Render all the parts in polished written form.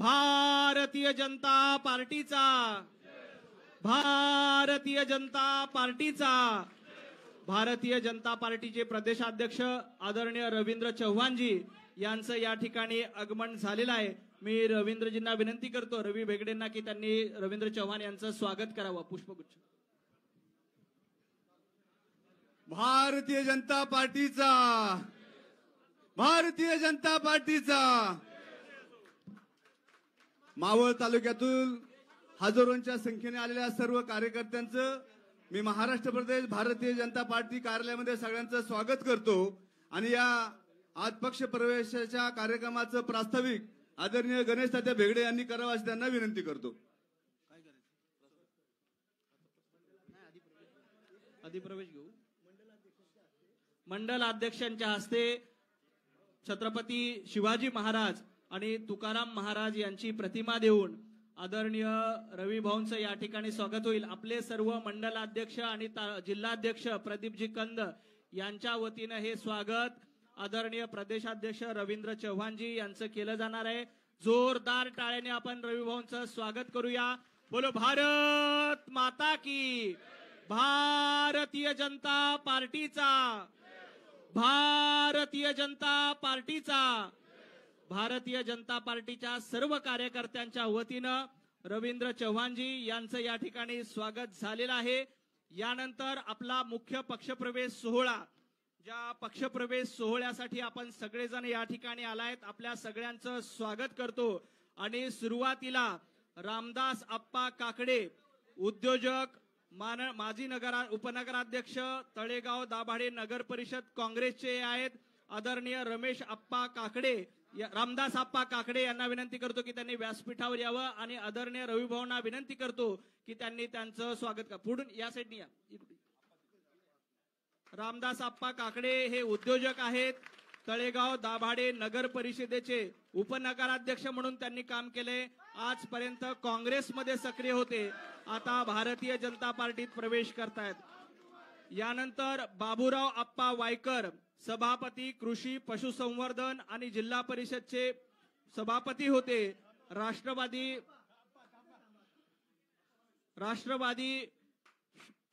भारतीय जनता पार्टीचा, भारतीय जनता पार्टीचा, भारतीय जनता पार्टीचे प्रदेशाध्यक्ष आदरणीय रवींद्र चव्हाणजी यांचं या ठिकाणी आगमन झालेलं आहे। मी रवींद्रजींना विनंती करतो, रवी भेगडेंना, की त्यांनी रवींद्र चव्हाण यांचं स्वागत करावं। पुष्पगुच्छ। भारतीय जनता पार्टीचा, भारतीय जनता पार्टीचा। मावळ तालुक्यातून हजारोंच्या संख्येने आलेल्या सर्व कार्यकर्त्यांचं मी महाराष्ट्र प्रदेश भारतीय जनता पार्टी कार्यालयामध्ये सगळ्यांचं स्वागत करतो आणि या आज पक्ष प्रवेशाच्या कार्यक्रमाचं प्रास्ताविक आदरणीय गणेश तात्या भेगडे यांनी करावं अशी त्यांना विनंती करतो। अधिप्रवेश घेऊ। मंडल अध्यक्षांच्या हस्ते छत्रपती शिवाजी महाराज आणि तुकाराम महाराज यांची प्रतिमा देऊन आदरणीय रवी भाऊंचं या ठिकाणी स्वागत होईल। आपले सर्व मंडलाध्यक्ष आणि जिल्हाध्यक्ष प्रदीपजी कंद यांच्या वतीने हे स्वागत आदरणीय प्रदेशाध्यक्ष रवींद्र चव्हाणजी यांचं केलं जाणार आहे। जोरदार टाळ्याने आपण रवी भाऊंचं स्वागत करूया। बोलो भारत माता की, भारतीय जनता पार्टीचा, भारतीय जनता पार्टीचा। भारतीय जनता पार्टीच्या सर्व कार्यकर्त्यांच्या वतीनं रवींद्र चव्हाणजी यांचं या ठिकाणी स्वागत झालेलं आहे। यानंतर आपला मुख्य पक्षप्रवेश सोहळा, ज्या पक्षप्रवेश सोहळ्यासाठी आपण सगळेजण या ठिकाणी आलायत, आपल्या सगळ्यांचं स्वागत करतो आणि सुरुवातीला रामदास आप्पा काकडे उद्योजक, माजी उपनगराध्यक्ष तळेगाव दाभाडे नगर परिषद काँग्रेसचे आहेत आदरणीय रमेश आप्पा काकडे, रामदास आप्पा काकडे यांना विनंती करतो की त्यांनी व्यासपीठावर यावं आणि आदरणीय रवी भाऊंना विनंती करतो की त्यांनी त्यांचं स्वागत करा। पुढून या साईडनी या। रामदास आप्पा काकडे हे उद्योजक आहेत, तळेगाव दाभाडे नगर परिषदेचे उपनगराध्यक्ष म्हणून त्यांनी काम केले। आजपर्यंत काँग्रेसमध्ये सक्रिय होते, आता भारतीय जनता पार्टीत प्रवेश करतायत। यानंतर बाबूराव आप्पा वायकर, सभापती कृषी पशुसंवर्धन आणि जिल्हा परिषदचे सभापती होते, राष्ट्रवादी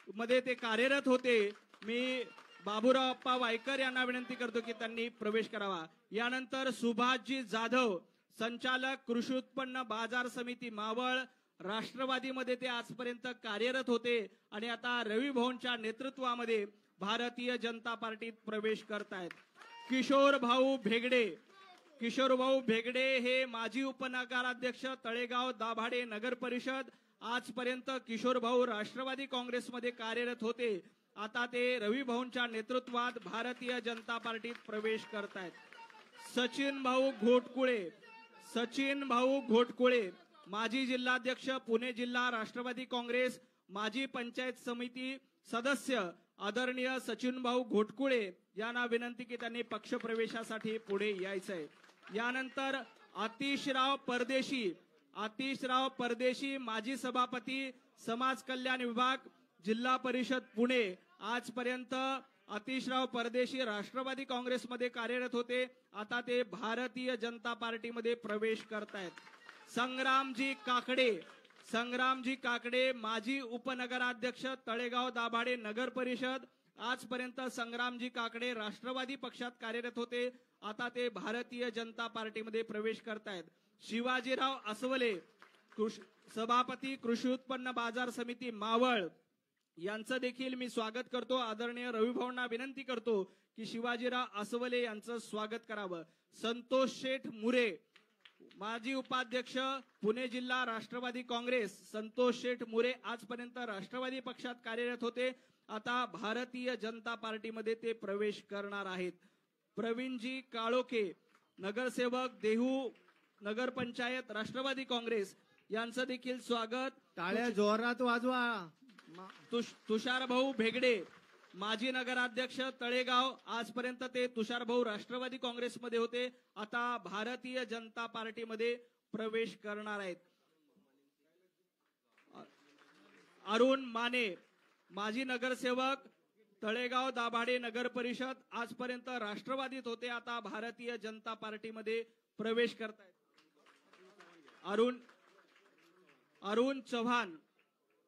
मध्ये ते कार्यरत होते। मी बाबूराव आप्पा वायकर यांना विनंती करतो की त्यांनी प्रवेश करावा। यानंतर सुभाषजी जाधव, संचालक कृषी उत्पन्न बाजार समिती मावळ, राष्ट्रवादीमध्ये ते आजपर्यंत कार्यरत होते आणि आता रवी भाऊंच्या नेतृत्वामध्ये भारतीय जनता पार्टीत प्रवेश करतायत। किशोर भाऊ भेगडे, किशोर भाऊ भेगडे हे माजी उपनगराध्यक्ष तळेगाव दाभाडे नगर परिषद, आजपर्यंत किशोर भाऊ राष्ट्रवादी काँग्रेसमध्ये कार्यरत होते, आता ते रवी भाऊंच्या नेतृत्वात भारतीय जनता पार्टीत प्रवेश करतायत। सचिन भाऊ घोटकुळे, सचिन भाऊ घोटकुळे माजी जिल्हाध्यक्ष पुणे जिल्हा राष्ट्रवादी काँग्रेस, माजी पंचायत समिती सदस्य आदरणीय सचिन भाऊ घोटकुळे यांना विनंती की त्यांनी पक्ष प्रवेशासाठी पुढे यायचंय। यानंतर आतिशराव परदेशी, आतिशराव परदेशी माजी सभापती समाज कल्याण विभाग जिल्हा परिषद पुणे, आजपर्यंत आतिशराव परदेशी राष्ट्रवादी काँग्रेसमध्ये कार्यरत होते, आता ते भारतीय जनता पार्टीमध्ये प्रवेश करतायत। संग्रामजी काकडे, संग्रामजी काकडे माजी उपनगराध्यक्ष तळेगाव दाभाडे नगर परिषद, आजपर्यंत संग्रामजी काकडे राष्ट्रवादी पक्षात कार्यरत होते, आता ते भारतीय जनता पार्टीमध्ये प्रवेश करतायत। शिवाजीराव असवले, सभापती कृषी उत्पन्न बाजार समिती मावळ यांचं देखील मी स्वागत करतो। आदरणीय रवी भाऊंना विनंती करतो की शिवाजीराव असवले यांचं स्वागत करावं। संतोष शेठ मुरे, माजी उपाध्यक्ष पुणे जिल्हा राष्ट्रवादी काँग्रेस, संतोष शेठ मुरे आजपर्यंत राष्ट्रवादी पक्षात कार्यरत होते, आता भारतीय जनता पार्टीमध्ये ते प्रवेश करणार आहेत। प्रवीणजी काळोखे, नगरसेवक देहू नगर पंचायत राष्ट्रवादी काँग्रेस यांचं देखील स्वागत। टाळ्या जोरात वाजवा। तुषार भाऊ भेगडे, माजी नगराध्यक्ष तळेगाव, आजपर्यंत ते तुषारभाऊ राष्ट्रवादी काँग्रेसमध्ये होते, आता भारतीय जनता पार्टीमध्ये प्रवेश करणार आहेत. अरुण माने, माजी नगरसेवक, तळेगाव दाभाडे नगर परिषद, आजपर्यंत राष्ट्रवादीत होते, आता भारतीय जनता पार्टीमध्ये प्रवेश करतायत. अरुण चव्हाण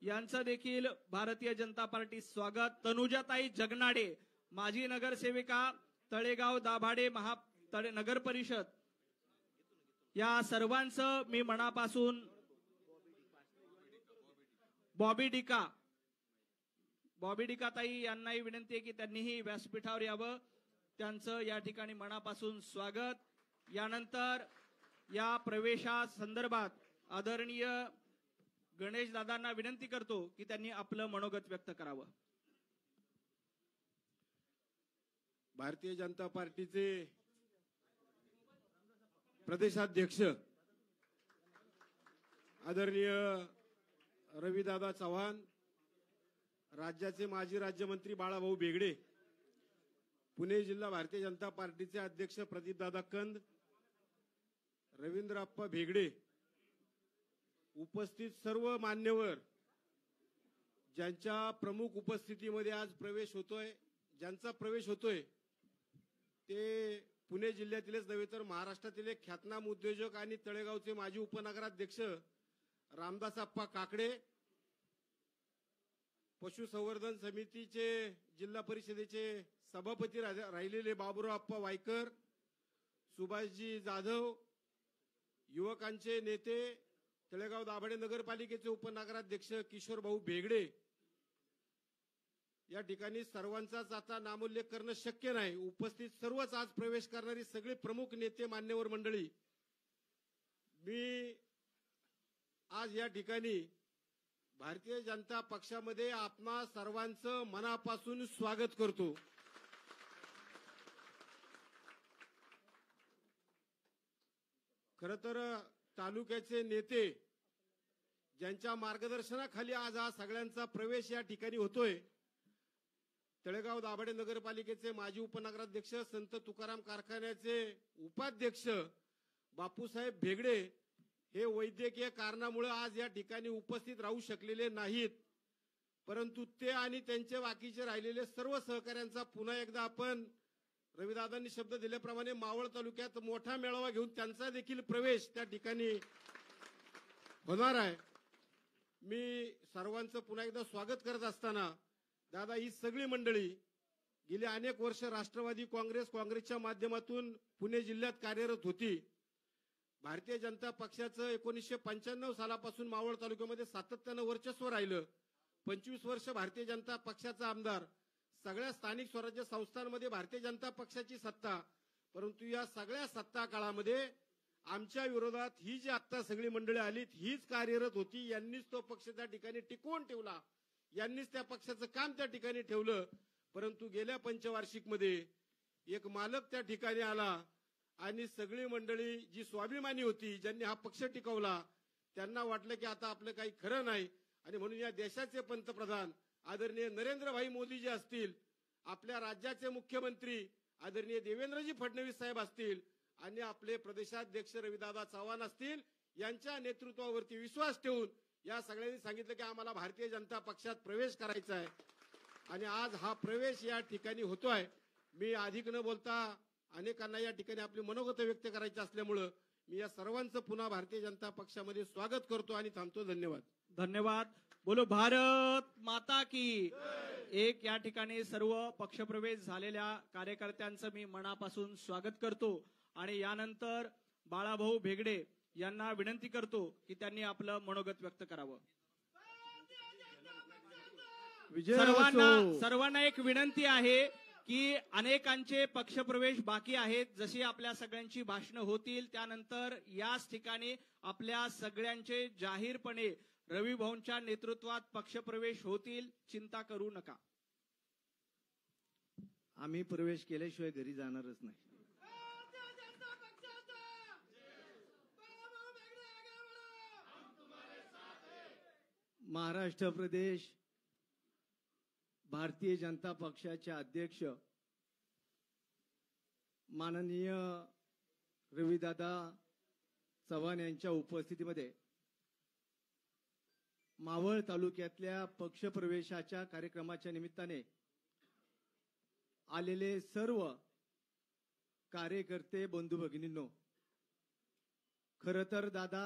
यांचं देखील भारतीय जनता पार्टी स्वागत. तनुजाताई जगनाडे, माजी नगरसेविका, तळेगाव दाभाडे नगर परिषद, या सर्वांचं मी मनापासून. बॉबी डिका ताई यांनाही विनंती आहे की त्यांनीही व्यासपीठावर यावं. त्यांचं या ठिकाणी मनापासून स्वागत. यानंतर या प्रवेशासंदर्भात आदरणीय गणेश दादांना विनंती करतो की त्यांनी आपलं मनोगत व्यक्त करावं. भारतीय जनता पार्टीचे प्रदेशाध्यक्ष आदरणीय रविदादा चव्हाण, राज्याचे माजी राज्यमंत्री बाळाभाऊ भेगडे, पुणे जिल्हा भारतीय जनता पार्टीचे अध्यक्ष प्रदीपदादा कंद, रवींद्रप्पा भेगडे, उपस्थित सर्व मान्यवर ज्यांच्या प्रमुख उपस्थितीमध्ये आज ज्यांचा प्रवेश होतोय ते पुणे जिल्ह्यातीलच नव्हे तर महाराष्ट्रातील एक ख्यातनाम उद्योजक आणि तळेगावचे माजी उपनगराध्यक्ष रामदासप्पा काकडे, पशुसंवर्धन समितीचे जिल्हा परिषदेचे सभापती राहिलेले बाबुरावप्पा वायकर, सुभाषजी जाधव, युवकांचे नेते तळेगाव दाभाडे नगरपालिकेचे उपनगराध्यक्ष किशोर भाऊ भेगडे, या ठिकाणी सर्वांचाच आता नामोल्लेख करणं शक्य नाही. उपस्थित सर्वच आज प्रवेश करणारी सगळे प्रमुख नेते मान्यवर मंडळी, मी आज या ठिकाणी भारतीय जनता पक्षामध्ये आपणा सर्वांचं मनापासून स्वागत करतो. खरं तर तालुक्याचे नेते ज्यांच्या मार्गदर्शनाखाली आज हा सगळ्यांचा प्रवेश या ठिकाणी होतोय, तळेगाव दाभाडे नगरपालिकेचे माजी उपनगराध्यक्ष, संत तुकाराम कारखान्याचे उपाध्यक्ष बापूसाहेब भेगडे हे वैद्यकीय कारणामुळे आज या ठिकाणी उपस्थित राहू शकलेले नाहीत, परंतु ते आणि त्यांचे बाकीचे राहिलेले सर्व सहकाऱ्यांचा पुन्हा एकदा आपण रविदादांनी शब्द दिल्याप्रमाणे मावळ तालुक्यात मोठा मेळावा घेऊन त्यांचा देखील प्रवेश त्या ठिकाणी होणार आहे. मी सर्वांचं पुन्हा एकदा स्वागत करत असताना दादा, ही सगळी मंडळी गेली अनेक वर्ष राष्ट्रवादी काँग्रेसच्या माध्यमातून पुणे जिल्ह्यात कार्यरत होती. भारतीय जनता पक्षाचं 1995 सालापासून मावळ तालुक्यामध्ये सातत्यानं वर्चस्व राहिलं. 25 वर्ष भारतीय जनता पक्षाचा आमदार, सगळ्या स्थानिक स्वराज्य संस्थांमध्ये भारतीय जनता पक्षाची सत्ता, परंतु या सगळ्या सत्ता काळामध्ये आमच्या विरोधात ही जी आता सगळी मंडळी आलीत हीच कार्यरत होती. यांनीच तो पक्ष त्या ठिकाणी टिकवून ठेवला, यांनीच त्या पक्षाचं काम त्या ठिकाणी ठेवलं. परंतु गेल्या पंचवार्षिकमध्ये एक मालक त्या ठिकाणी आला आणि सगळी मंडळी जी स्वाभिमानी होती, ज्यांनी हा पक्ष टिकवला, त्यांना वाटलं की आता आपलं काही खरं नाही, आणि म्हणून या देशाचे पंतप्रधान आदरणीय नरेंद्रभाई मोदी जी असतील, आपल्या राज्याचे मुख्यमंत्री आदरणीय देवेंद्रजी फडणवीस साहेब असतील आणि आपले प्रदेशाध्यक्ष रविदादा चव्हाण असतील, यांच्या नेतृत्वावरती विश्वास ठेवून या सगळ्यांनी सांगितलं की आम्हाला भारतीय जनता पक्षात प्रवेश करायचा आहे, आणि आज हा प्रवेश या ठिकाणी होतोय. मी अधिक न बोलता अनेकांना या ठिकाणी आपली मनोगत व्यक्त करायची असल्यामुळं मी या सर्वांचं पुन्हा भारतीय जनता पक्षामध्ये स्वागत करतो आणि थांबतो. धन्यवाद. धन्यवाद. बोलो भारत माता की. एक या ठिकाणी सर्व पक्षप्रवेश झालेल्या कार्यकर्त्यांचं मी मनापासून स्वागत करतो आणि यानंतर बाळाभाऊ भेगडे यांना विनंती करतो की त्यांनी आपलं मनोगत व्यक्त करावं. सर्वांना एक विनंती आहे की अनेकांचे पक्षप्रवेश बाकी आहेत. जशी आपल्या सगळ्यांची भाषणं होतील त्यानंतर याच ठिकाणी आपल्या सगळ्यांचे जाहीरपणे रवी भाऊंच्या नेतृत्वात पक्षप्रवेश होतील. चिंता करू नका. आम्ही प्रवेश केल्याशिवाय घरी जाणारच नाही. महाराष्ट्र प्रदेश भारतीय जनता पक्षाचे अध्यक्ष माननीय रविदादा चव्हाण यांच्या उपस्थितीमध्ये मावळ तालुक्यातल्या पक्षप्रवेशाच्या कार्यक्रमाच्या निमित्ताने आलेले सर्व कार्यकर्ते बंधू भगिनींनो, खरं तर दादा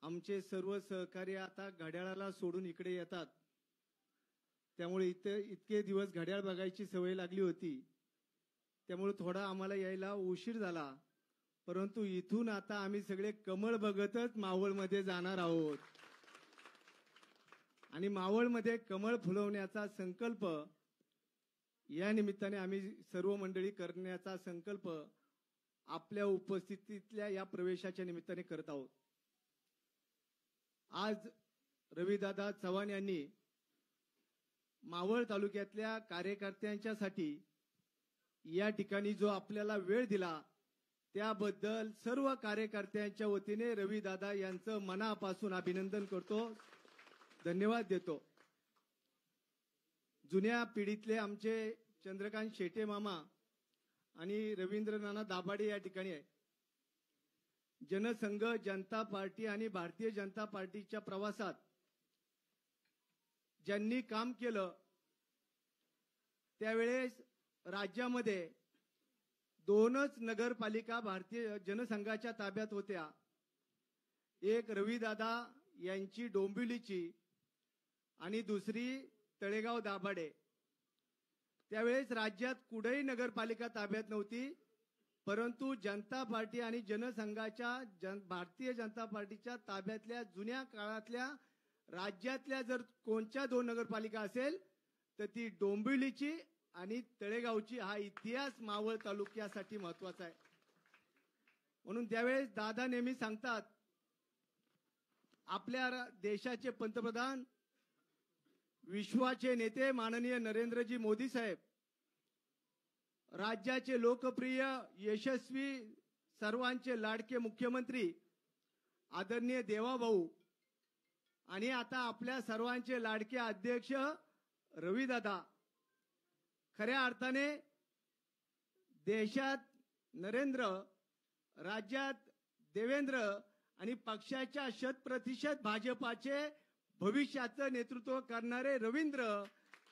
आमचे सर्व सहकारी आता घड्याळाला सोडून इकडे येतात, त्यामुळे इतके दिवस घड्याळ बघायची सवय लागली होती, त्यामुळे थोडा आम्हाला यायला उशीर झाला. परंतु इथून आता आम्ही सगळे कमळ बघतच मावळमध्ये जाणार आहोत आणि मावळमध्ये कमळ फुलवण्याचा संकल्प या निमित्ताने आम्ही सर्व मंडळी करण्याचा संकल्प आपल्या उपस्थितीतल्या या प्रवेशाच्या निमित्ताने करत आहोत. आज रविदादा चव्हाण यांनी मावळ तालुक्यातल्या कार्यकर्त्यांच्यासाठी या ठिकाणी जो आपल्याला वेळ दिला त्याबद्दल सर्व कार्यकर्त्यांच्या वतीने रविदादा यांचं मनापासून अभिनंदन करतो, धन्यवाद देतो. जुन्या पिढीतले आमचे चंद्रकांत शेटे मामा आणि रवींद्र नाना दाभाडे या ठिकाणी आहे. जनसंघ, जनता पार्टी आणि भारतीय जनता पार्टीच्या प्रवासात ज्यांनी काम केलं त्यावेळेस राज्यामध्ये दोनच नगरपालिका भारतीय जनसंघाच्या ताब्यात होत्या. एक रविदादा यांची डोंबिवलीची आणि दुसरी तळेगाव दाभाडे. त्यावेळेस राज्यात कुठेही नगरपालिका ताब्यात नव्हती, परंतु जनता पार्टी आणि जनसंघाच्या भारतीय जनता पार्टीच्या ताब्यातल्या जुन्या काळातल्या राज्यातल्या जर कोणत्या दोन नगरपालिका असेल तर ती डोंबिवलीची आणि तळेगावची. हा इतिहास मावळ तालुक्यासाठी महत्वाचा आहे. म्हणून त्यावेळेस दादा नेहमी सांगतात, आपल्या देशाचे पंतप्रधान, विश्वाचे नेते माननीय नरेंद्रजी मोदी साहेब, राज्याचे लोकप्रिय यशस्वी सर्वांचे लाडके मुख्यमंत्री आदरणीय देवाभाऊ आणि आता आपल्या सर्वांचे लाडके अध्यक्ष रविदादा, खऱ्या अर्थाने देशात नरेंद्र, राज्यात देवेंद्र आणि पक्षाच्या 100% भाजपाचे भविष्याचं नेतृत्व करणारे रवींद्र,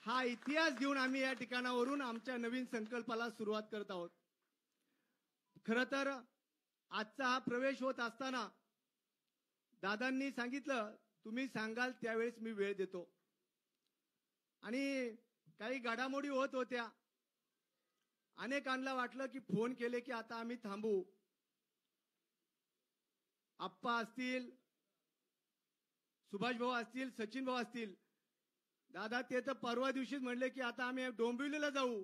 हा इतिहास घेऊन आम्ही या ठिकाणावरून आमच्या नवीन संकल्पाला सुरुवात करत आहोत. खरं तर आजचा हा प्रवेश होत असताना दादांनी सांगितलं, तुम्ही सांगाल त्यावेळेस मी वेळ देतो. आणि काही घडामोडी होत होत्या. अनेकांना वाटलं की फोन केले की आता आम्ही थांबू. आप्पा असतील, सुभाष भाऊ असतील, सचिन भाऊ असतील, दादा ते तर परवा दिवशीच म्हणले की आता आम्ही डोंबिवलीला जाऊ,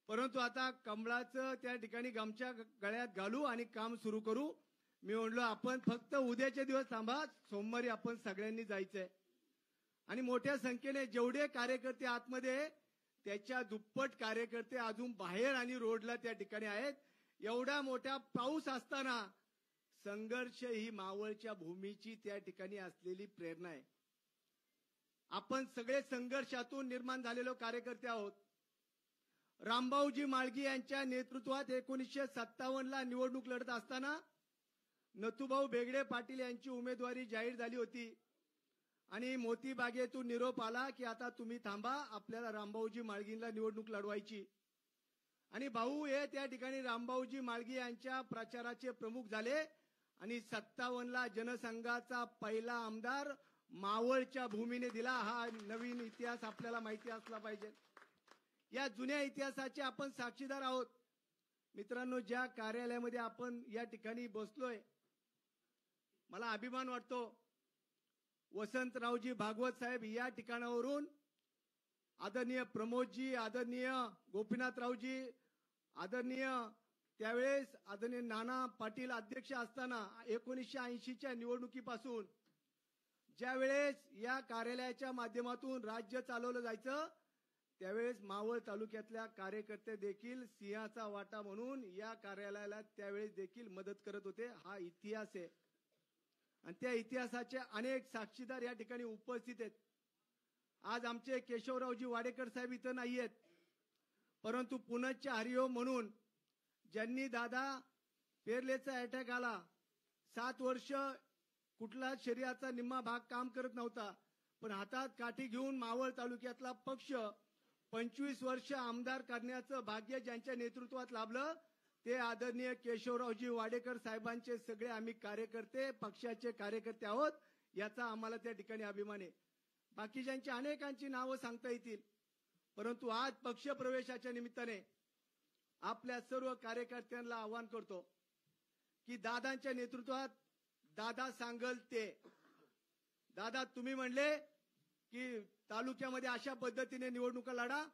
परंतु आता कमळाचं त्या ठिकाणी गमच्या गळ्यात घालू आणि काम सुरू करू. मी म्हणलो आपण फक्त उद्याचे दिवस थांबा, सोमवारी आपण सगळ्यांनी जायचंय. आणि मोठ्या संख्येने जेवढे कार्यकर्ते आतमध्ये, त्याच्या दुप्पट कार्यकर्ते अजून बाहेर आणि रोडला त्या ठिकाणी आहेत. एवढा मोठा पाऊस असताना संघर्ष ही मावळच्या भूमीची त्या ठिकाणी असलेली प्रेरणा आहे. आपण सगळे संघर्षातून निर्माण झालेलो कार्यकर्ते आहोत. रामभाऊजी माळगी यांच्या नेतृत्वात 1957ला निवडणूक लढत असताना नथुभाऊ बेगडे पाटील यांची उमेदवारी जाहीर झाली होती आणि मोतीबागेतून निरोप आला की आता तुम्ही थांबा, आपल्याला रामभाऊजी माळगींना निवडणूक लढवायची. आणि भाऊ हे त्या ठिकाणी रामभाऊजी माळगी यांच्या प्रचाराचे प्रमुख झाले आणि 57ला जनसंघाचा पहिला आमदार मावळच्या भूमीने दिला. हा नवीन इतिहास आपल्याला माहिती असला पाहिजे. या जुन्या इतिहासाचे आपण साक्षीदार आहोत. मित्रांनो, ज्या कार्यालयामध्ये आपण या ठिकाणी बसलोय, मला अभिमान वाटतो. वसंतरावजी भागवत साहेब या ठिकाणावरून, आदरणीय प्रमोदजी, आदरणीय गोपीनाथरावजी, आदरणीय त्यावेळेस आदरणीय नाना पाटील अध्यक्ष असताना 1980च्या निवडणुकीपासून ज्या वेळेस या कार्यालयाच्या माध्यमातून राज्य चालवलं जायचं, त्यावेळेस मावळ तालुक्यातल्या कार्यकर्ते देखील सिंहाचा वाटा म्हणून या कार्यालयाला त्यावेळेस देखील मदत करत होते. हा इतिहास आहे आणि त्या इतिहासाचे अनेक साक्षीदार या ठिकाणी उपस्थित आहेत. आज आमचे केशवरावजी वाडेकर साहेब इथं नाही आहेत, परंतु पुनश्च हरिओम म्हणून ज्यांनी दादा पेरलेचा अटॅक आला, 7 वर्ष कुठला शरीराचा निम्मा भाग काम करत नव्हता, पण हातात काठी घेऊन मावळ तालुक्यातला पक्ष 25 वर्ष आमदार करण्याचं भाग्य ज्यांच्या नेतृत्वात लाभलं ते आदरणीय केशवरावजी वाडेकर साहेबांचे सगळे आम्ही कार्यकर्ते, पक्षाचे कार्यकर्ते आहोत, याचा आम्हाला त्या ठिकाणी अभिमान आहे. बाकीच्यांची अनेकांची नावं सांगता येतील, परंतु आज पक्ष प्रवेशाच्या निमित्ताने आपल्या सर्व कार्यकर्त्यांना आवाहन करतो की दादांच्या नेतृत्वात दादा सांगल ते. दादा तुम्ही म्हणले की तालुक्यामध्ये अशा पद्धतीने निवडणुका लढा,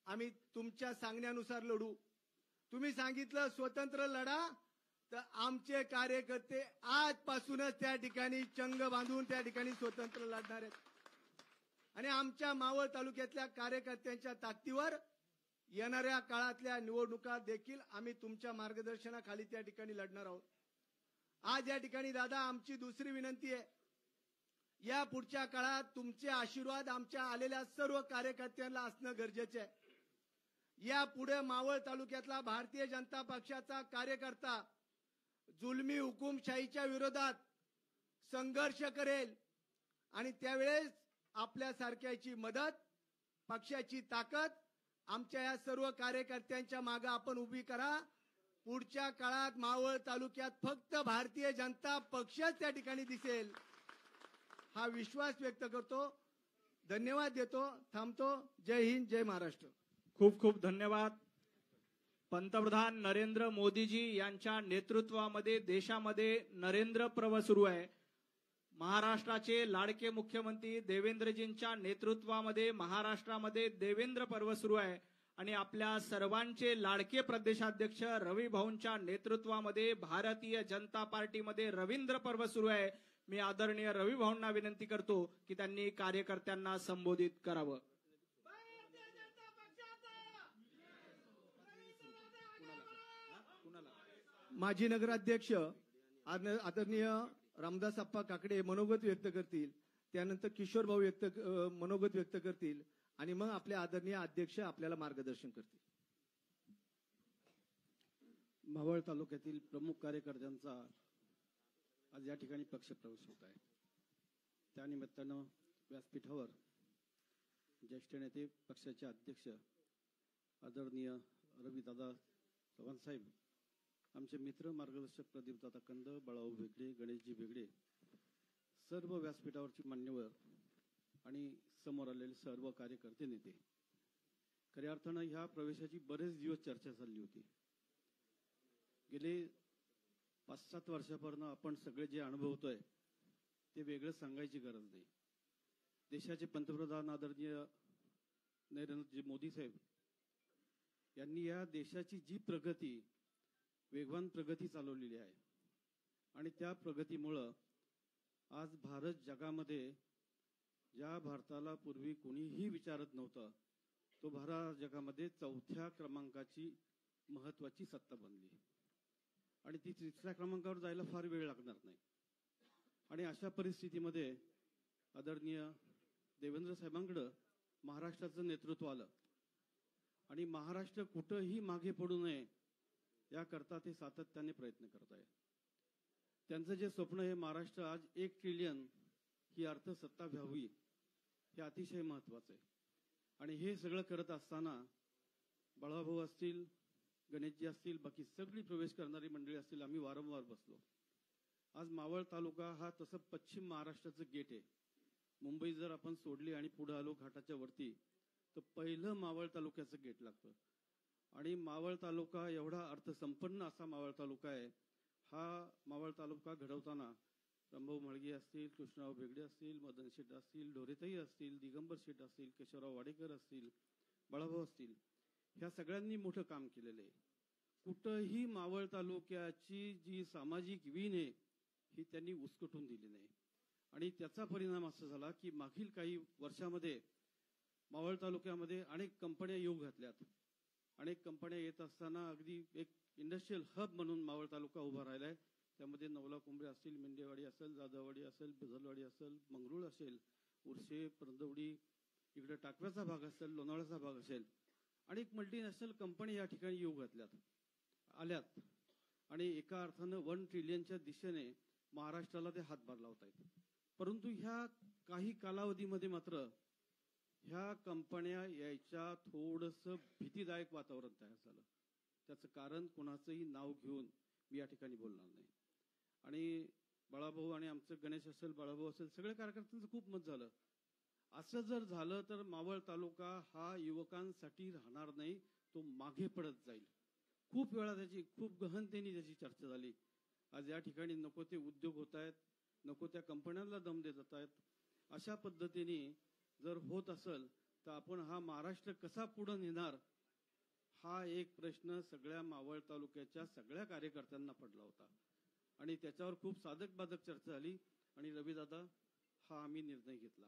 आम्ही तुमच्या सांगण्यानुसार लढू. तुम्ही सांगितलं स्वतंत्र लढा, तर आमचे कार्यकर्ते आजपासूनच त्या ठिकाणी चंग बांधून त्या ठिकाणी स्वतंत्र लढणार आहेत. आणि आमच्या मावळ तालुक्यातल्या कार्यकर्त्यांच्या ताकदीवर येणाऱ्या काळातल्या निवडणुका देखील आम्ही तुमच्या मार्गदर्शनाखाली त्या ठिकाणी लढणार आहोत. आज या ठिकाणी दादा आमची दुसरी विनंती आहे, या पुढच्या काळात तुमचे आशीर्वाद आमच्या आलेल्या सर्व कार्यकर्त्यांना असणं गरजेचे आहे. या पुढे मावळ तालुक्यातला भारतीय जनता पक्षाचा कार्यकर्ता जुलमी हुकुमशाहीच्या विरोधात संघर्ष करेल आणि त्यावेळेस आपल्यासारख्याची मदत, पक्षाची ताकद आमच्या या सर्व कार्यकर्त्यांच्या मागे आपण उभी करा. पुढच्या काळात मावळ तालुक्यात फक्त भारतीय जनता पक्षच त्या ठिकाणी दिसेल, हा विश्वास व्यक्त करतो. धन्यवाद देतो, थांबतो. जय हिंद, जय महाराष्ट्र. खूप खूप धन्यवाद. पंतप्रधान नरेंद्र मोदीजी यांच्या नेतृत्वामध्ये देशामध्ये नरेंद्र पर्व सुरू आहे. महाराष्ट्राचे लाडके मुख्यमंत्री देवेंद्रजींच्या नेतृत्वामध्ये महाराष्ट्रामध्ये देवेंद्र पर्व सुरू आहे आणि आपल्या सर्वांचे लाडके प्रदेशाध्यक्ष रवी भाऊंच्या नेतृत्वामध्ये भारतीय जनता पार्टीमध्ये रवींद्र पर्व सुरू आहे. मी आदरणीय रवी भाऊंना विनंती करतो की त्यांनी कार्यकर्त्यांना संबोधित करावं. माजी नगराध्यक्ष आदरणीय रामदास अप्पा काकडे मनोगत व्यक्त करतील, त्यानंतर किशोर भाऊ मनोगत व्यक्त करतील आणि मग आपले आदरणीय अध्यक्ष आपल्याला मार्गदर्शन करतील. मावळ तालुक्यातील प्रमुख कार्यकर्त्यांचा आज या ठिकाणी पक्षप्रवेश होत आहे. त्यानिमित्तानं व्यासपीठावर ज्येष्ठ नेते, पक्षाचे अध्यक्ष आदरणीय रविदादा चव्हाण साहेब, आमचे मित्र मार्गदर्शक प्रदीपदादा कंद, बाळाभाऊ भेगडे, गणेशजी भेगडे, सर्व व्यासपीठावरची मान्यवर आणि समोर आलेले सर्व कार्यकर्ते नेते. खऱ्या अर्थानं ह्या प्रवेशाची बरेच दिवस चर्चा चालली होती. गेले 5-7 वर्षापर्यंत आपण सगळे जे अनुभवतोय ते वेगळं सांगायची गरज नाही. देशाचे पंतप्रधान आदरणीय नरेंद्र मोदी साहेब यांनी या देशाची जी प्रगती, वेगवान प्रगती चालवलेली आहे आणि त्या प्रगतीमुळं आज भारत जगामध्ये, ज्या भारताला पूर्वी कोणीही विचारत नव्हतं, तो भारत जगामध्ये 4थ्या क्रमांकाची महत्वाची सत्ता बनली आणि ती 3ऱ्या क्रमांकावर जायला फार वेळ लागणार नाही. आणि अशा परिस्थितीमध्ये आदरणीय देवेंद्र साहेबांकडं महाराष्ट्राचं नेतृत्व आलं आणि महाराष्ट्र कुठंही मागे पडू नये याकरता ते सातत्याने प्रयत्न करत आहे. त्यांचं जे स्वप्न आहे, महाराष्ट्र आज 1 ट्रिलियन ही अर्थसत्ता व्हावी, हे अतिशय महत्वाचं आहे. आणि हे सगळं करत असताना बाळाभाऊ असतील, गणेशजी असतील, बाकी सगळी प्रवेश करणारी मंडळी असतील, आम्ही वारंवार बसलो. आज मावळ तालुका हा तसं पश्चिम महाराष्ट्राचं गेट आहे. मुंबई जर आपण सोडली आणि पुढे आलो घाटाच्या वरती, तर पहिलं मावळ तालुक्याचं गेट लागतं. आणि मावळ तालुका एवढा अर्थसंपन्न असा मावळ तालुका आहे. हा मावळ तालुका घडवताना रामभाऊ म्हाळगी असतील, कृष्णराव भेगडे असतील, मदन शेठ असतील, ढोरेताई असतील, दिगंबर शेठ असतील, केशवराव वाडेकर असतील, बाळाभाऊ असतील, ह्या सगळ्यांनी मोठं काम केलेलं आहे. कुठंही मावळ तालुक्याची जी सामाजिक वीण आहे ही त्यांनी उसकटून दिली नाही. आणि त्याचा परिणाम असा झाला की मागील काही वर्षामध्ये मावळ तालुक्यामध्ये अनेक कंपन्या येऊ घातल्यात. अनेक कंपन्या येत असताना अगदी एक इंडस्ट्रियल हब म्हणून मावळ तालुका उभा राहिलाय. त्यामध्ये नवला कुंभरे असतील, मेंढेवाडी असेल, जाधववाडी असेल, बेझलवाडी असेल, मंगरुळ असेल, उर्शे, परंदवडी, इकडे टाकव्याचा भाग असेल, लोणावळ्याचा भाग असेल, आणि एक मल्टीनॅशनल कंपनी या ठिकाणी येऊ आल्यात आणि एका अर्थानं 1 ट्रिलियनच्या दिशेने महाराष्ट्राला ते हातभार लावतायत. परंतु ह्या काही कालावधीमध्ये मात्र ह्या कंपन्या यायच्या थोडंसं भीतीदायक वातावरण तयार झालं. त्याचं कारण कोणाचंही नाव घेऊन मी या ठिकाणी बोलणार नाही. आणि बाळाभाऊ आणि आमचं गणेश असेल, बाळाभाऊ असेल, सगळ्या कार्यकर्त्यांचं खूप मत झालं. असं जर झालं तर मावळ तालुका हा युवकांसाठी राहणार नाही, तो मागे पडत जाईल. खूप वेळा त्याची खूप गहनतेने त्याची चर्चा झाली. आज या ठिकाणी नको ते उद्योग होत आहेत, नको त्या कंपन्यांना दम देत जात आहेत. अशा पद्धतीने जर होत असेल तर आपण हा महाराष्ट्र कसा पुढे नेणार, हा एक प्रश्न सगळ्या मावळ तालुक्याच्या सगळ्या कार्यकर्त्यांना पडला होता. आणि त्याच्यावर खूप साधक बाधक चर्चा झाली. आणि रविदादा, हा आम्ही निर्णय घेतला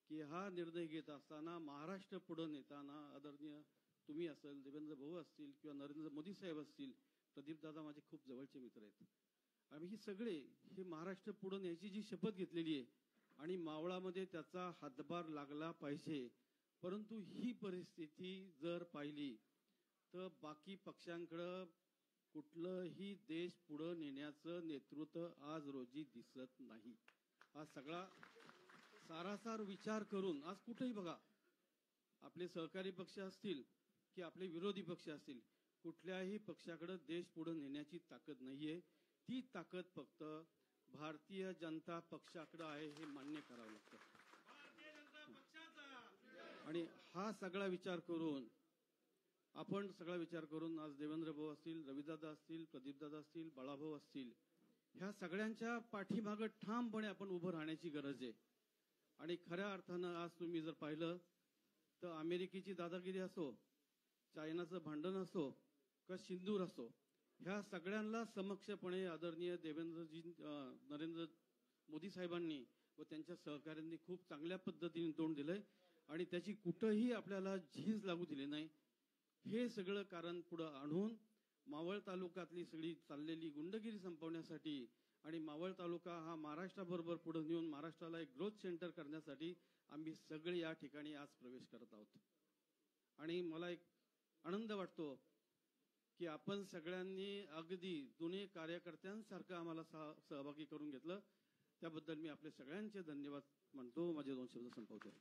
की हा निर्णय घेत असताना महाराष्ट्र पुढे नेताना आदरणीय तुम्ही असेल, देवेंद्र भाऊ असतील किंवा नरेंद्र मोदी साहेब असतील, प्रदीप दादा माझे खूप जवळचे मित्र आहेत, आम्ही ही सगळे हे महाराष्ट्र पुढे न्यायची जी शपथ घेतलेली आहे आणि मावळामध्ये त्याचा हातभार लागला पाहिजे. परंतु ही परिस्थिती जर पाहिली तर बाकी पक्षांकडे कुठलंही देश पुढे नेण्याचं नेतृत्व आज रोजी दिसत नाही. हा सगळा सारासार विचार करून आज कुठेही बघा, आपले सहकारी पक्ष असतील की आपले विरोधी पक्ष असतील, कुठल्याही पक्षाकडे देश पुढे नेण्याची ताकद नाहीये. ती ताकद फक्त भारतीय जनता पक्षाकडे आहे, हे मान्य करावं लागतं. आणि हा सगळा विचार करून आपण सगळा विचार करून आज देवेंद्र भाऊ असतील, रविदादा असतील, प्रदीपदादा असतील, बाळाभाऊ असतील, ह्या सगळ्यांच्या पाठीमागं ठामपणे आपण उभं राहण्याची गरज आहे. आणि खऱ्या अर्थानं आज तुम्ही जर पाहिलं तर अमेरिकेची दादागिरी असो, चायनाचं भांडण असो का सिंदूर असो, ह्या सगळ्यांना समक्षपणे आदरणीय नरेंद्र मोदी साहेबांनी व त्यांच्या सहकाऱ्यांनी खूप चांगल्या पद्धतीने तोंड दिलंय आणि त्याची कुठंही आपल्याला झीज लागू दिली नाही. हे सगळं कारण पुढे आणून मावळ तालुक्यातली सगळी चाललेली गुंडगिरी संपवण्यासाठी आणि मावळ तालुका हा महाराष्ट्राबरोबर पुढे नेऊन महाराष्ट्राला एक ग्रोथ सेंटर करण्यासाठी आम्ही सगळे या ठिकाणी आज प्रवेश करत आहोत. आणि मला एक आनंद वाटतो की आपण सगळ्यांनी अगदी जुने कार्यकर्त्यांसारखं आम्हाला सहभागी करून घेतलं. त्याबद्दल मी आपले सगळ्यांचे धन्यवाद मानतो. माझे 2 शब्द संपवतो.